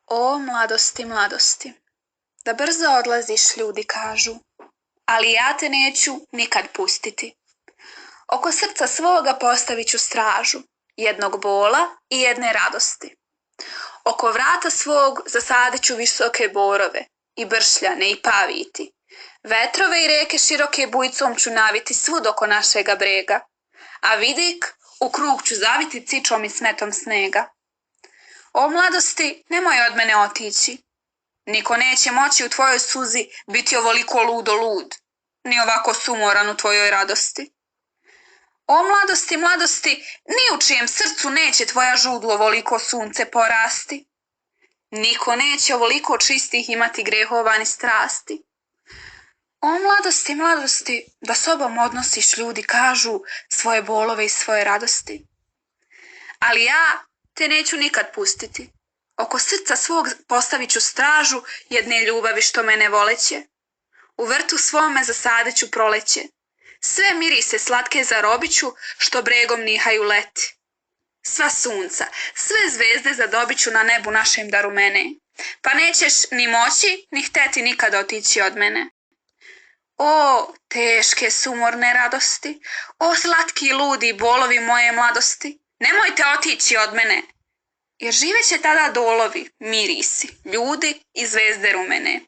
O mladosti, mladosti, da brzo odlaziš ljudi kažu, ali ja te neću nikad pustiti. Oko srca svoga postavit ću stražu, jednog bola i jedne radosti. Oko vrata svog zasadit ću visoke borove, i bršljane i paviti. Vetrove i reke široke bujicom ću naviti svud oko našega brega, a vidik u krug ću zaviti cičom i smetom snega. O mladosti, nemoj od mene otići. Niko neće moći u tvojoj suzi biti ovoliko ludo lud, ni ovako sumoran u tvojoj radosti. O mladosti, mladosti, ni u čijem srcu neće tvoja žudlo ovoliko sunce porasti. Niko neće ovoliko čistih imati grehova ni strasti. O mladosti, mladosti, da sobom odnosiš ljudi kažu svoje bolove i svoje radosti. Ali ja te neću nikad pustiti. Oko srca svog postavit ću stražu jedne ljubavi što mene voleće. U vrtu svome zasadit ću proleće. Sve mirise slatke zarobit ću što bregom nihaju leti. Sva sunca, sve zvezde zadobit ću na nebu našem da rumene. Pa nećeš ni moći ni hteti nikad otići od mene. O teške sumorne radosti, o slatki ludi bolovi moje mladosti, nemojte otići od mene. Jer živeće tada dolovi, mirisi, ljudi i zvezde rumene.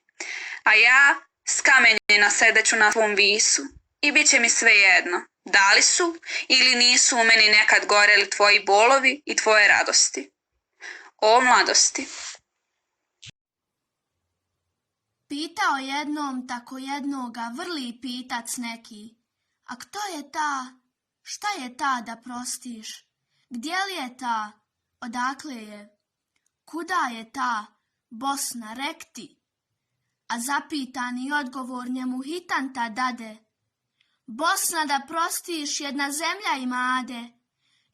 A ja skamenjena sedeću na tvom visu i bit će mi svejedno, da li su ili nisu u meni nekad goreli tvoji bolovi i tvoje radosti. O mladosti. Pitao jednom tako jednoga vrli pitac neki, a kto je ta, šta je ta da prostiš, gdje li je ta, odakle je, kuda je ta, Bosna rekti, a zapitani odgovor njemu hitan ta dade, Bosna da prostiš jedna zemlja imade,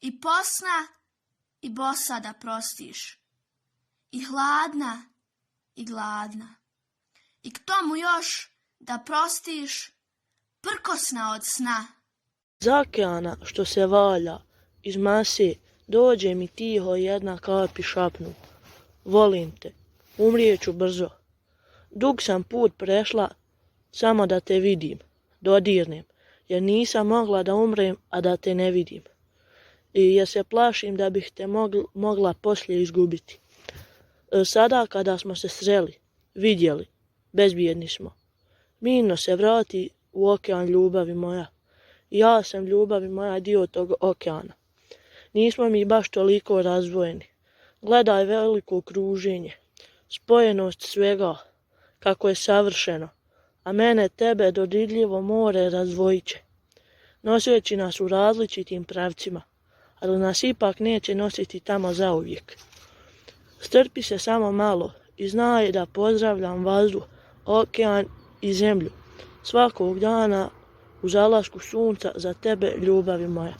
i posna i bosa da prostiš, i hladna i gladna. I k tomu još da prostiš prkosna od sna. Zakjana što se valja iz mase, dođe mi tiho jedna kapi šapnu. Volim te, umrijeću brzo. Dug sam put prešla, samo da te vidim, dodirnem, jer nisam mogla da umrem, a da te ne vidim. I jer se plašim da bih te mogla poslije izgubiti. Sada kada smo se sreli, vidjeli, bezbjedni smo. Mirno se vrati u okean ljubavi moja. Ja sam ljubavi moja dio tog okeana. Nismo mi baš toliko razdvojeni. Gledaj veliko kruženje, spojenost svega, kako je savršeno, a mene tebe dodirljivo more razdvojit će. Noseći nas u različitim pravcima, ali nas ipak neće nositi tamo zauvijek. Strpi se samo malo i znaj da pozdravljam vazduh, okean i zemlju, svakog dana u zalasku sunca za tebe, ljubavi moja.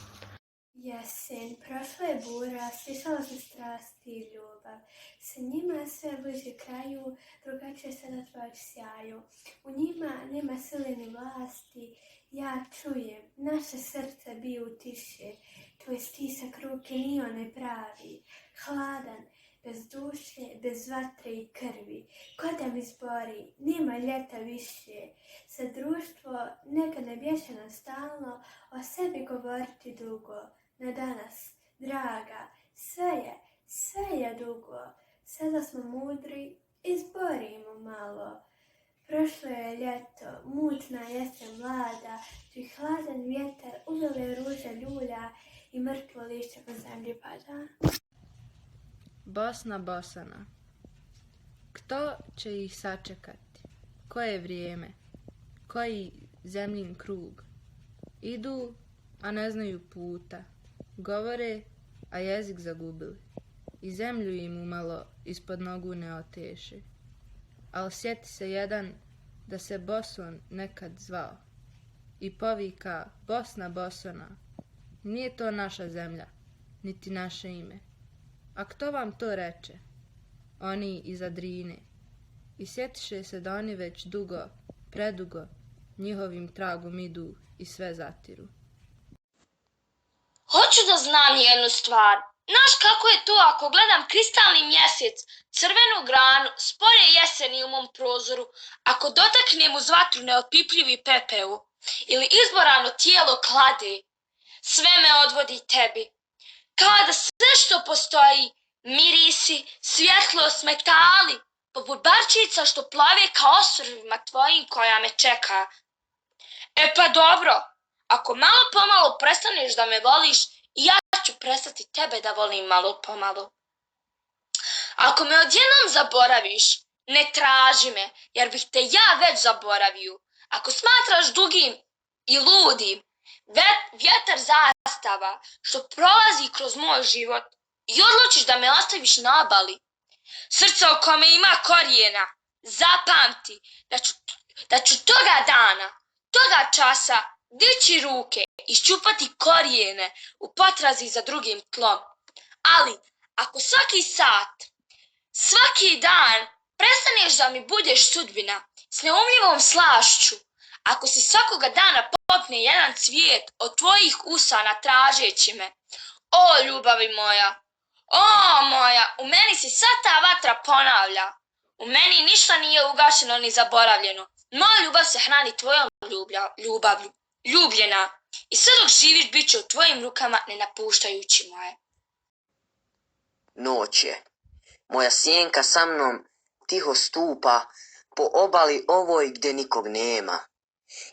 Jesen, prošla je bura, slišala se strasti i ljubav. Sa njima sve bliže kraju, drugačije sada tvoje sjaju. U njima nema sile ni vlasti, ja čujem, naše srce biju tiše. Tvoj stisak ruke nije onaj pravi, hladan, bez duše, bez vatre i krvi. Ko da mi zbori, nema ljeta više. Sa društvo neka ne bješe nam stalno, o sebi govoriti dugo. Na danas, draga, sve je dugo. Sada smo mudri, izborimo malo. Prošlo je ljeto, mučna jesen mlada, čiji hladan vjetar uvele ruže ljulja i mrtvo lišće po zemlji pada. Bosna Bosana. Kto će ih sačekati? Koje vrijeme? Koji zemljin krug? Idu, a ne znaju puta. Govore, a jezik zagubili. I zemlju im umalo ispod nogu ne oteše. Al sjeti se jedan da se Boson nekad zvao. I povika Bosna Bosona. Nije to naša zemlja, niti naše ime. A kto vam to reče? Oni iza Drine. I sjetiše se da oni već dugo, predugo, njihovim tragom idu i sve zatiru. Hoću da znam jednu stvar. Znaš kako je to ako gledam kristalni mjesec, crvenu granu, spore jeseni u mom prozoru, ako dotaknem uz vatru neopipljivi pepeo ili izborano tijelo klade, sve me odvodi tebi. Kao da sve što postoji, mirisi, svjetlost, metali, poput barčica što plave kao ostrvima tvojim koja me čeka. E pa dobro, ako malo pomalo prestaneš da me voliš, i ja ću prestati tebe da volim malo pomalo. Ako me odjednom zaboraviš, ne traži me, jer bih te ja već zaboravio. Ako smatraš dugim i ludim, vjetar zastava što prolazi kroz moj život i odlučiš da me ostaviš na obali, srce u kome ima korijena, zapamti da ću toga dana, toga časa dići ruke i ščupati korijene u potrazi za drugim tlom. Ali ako svaki sat, svaki dan prestaneš da mi budeš sudbina s neumljivom slašću, ako se svakoga dana popne jedan cvijet od tvojih usana tražeći me, o ljubavi moja, o moja, u meni se sad ta vatra ponavlja. U meni ništa nije ugašeno ni zaboravljeno. Moja ljubav se hrani tvojom ljubavlju, ljubljena. I sve dok živiš bit će u tvojim rukama ne napuštajući moje. Noć je. Moja sjenka sa mnom tiho stupa po obali ovoj gdje nikog nema.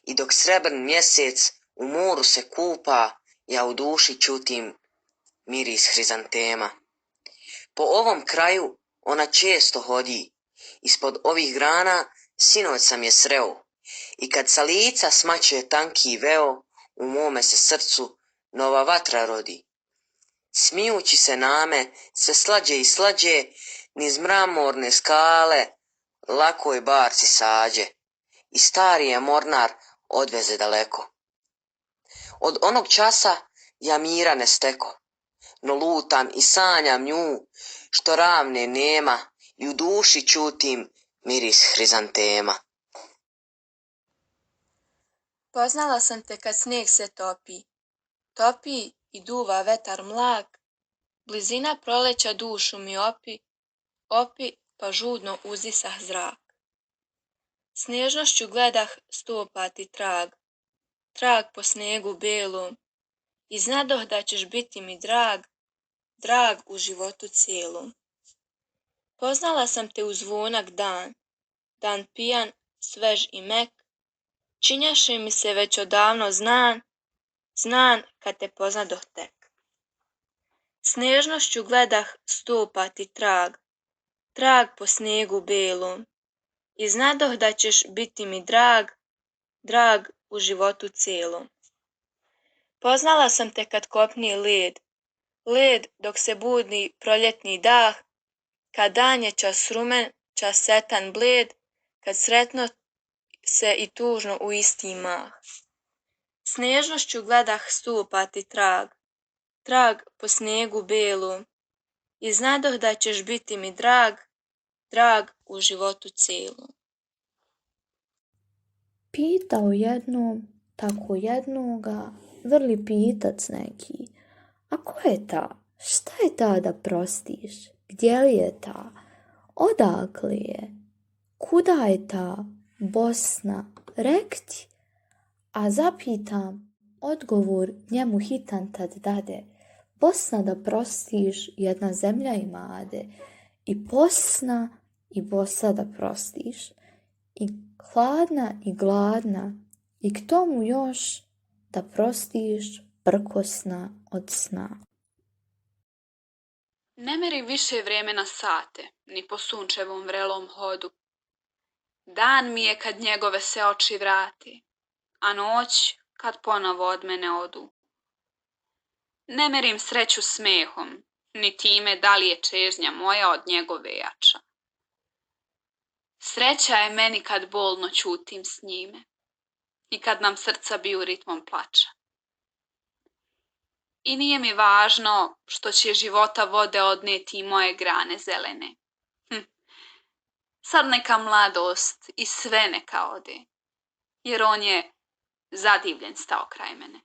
I dok srebrn mjesec u moru se kupa, ja u duši čutim miris hrizantema. Po ovom kraju ona često hodi, ispod ovih grana sinoć sam je sreo. I kad sa lica smaće tanki veo, u mome se srcu nova vatra rodi. Smijući se name, sve slađe i slađe, niz mramorne skale, lakoj barci sađe. I stari je mornar odveze daleko. Od onog časa ja mira ne steko, no lutam i sanjam nju, što ravne nema, i u duši čutim miris hrizantema. Poznala sam te kad snijeg se topi. Topi i duva vetar mlak, blizina proleća dušu mi opi pa žudno uzdisah zrak. S nježnošću gledah stopati trag po snijegu belom, i znadoh da ćeš biti mi drag u životu cijelom. Poznala sam te uz zvonak dan pijan, svež i mek, činjaše mi se već odavno znan kad te poznadoh tek. S nježnošću gledah stopati trag po snijegu belom, i znadoh da ćeš biti mi drag u životu cijelom. Poznala sam te kad kopni led dok se budi proljetni dah, kad dan je čas rumen, čas setan bled, kad sretno se i tužno u isti mah. S nježnošću gledah stupati trag po snijegu belom, i znadoh da ćeš biti mi drag u životu cijelom. Pitao jednom, tako jednoga, vrli pitac neki, a ko je ta? Šta je ta da prostiš? Gdje li je ta? Odakle je? Kuda je ta? Bosna, rekti? A zapitam, odgovor njemu hitan tad dade, Bosna da prostiš, jedna zemlja imade, i Bosna i bosa da prostiš, i hladna i gladna, i k tomu još da prostiš prkosna od sna. Ne meri više vrijeme na sate, ni po sunčevom vrelom hodu. Dan mi je kad njegove se oči vrati, a noć kad ponovo od mene odu. Ne merim sreću smehom, ni time da li je čežnja moja od njegove jača. Sreća je meni kad bolno ćutim s njime i kad nam srca biju ritmom plača. I nije mi važno što će života vode odneti i moje grane zelene. Sad neka mladost i sve neka ode, jer on je zadivljen stao kraj mene.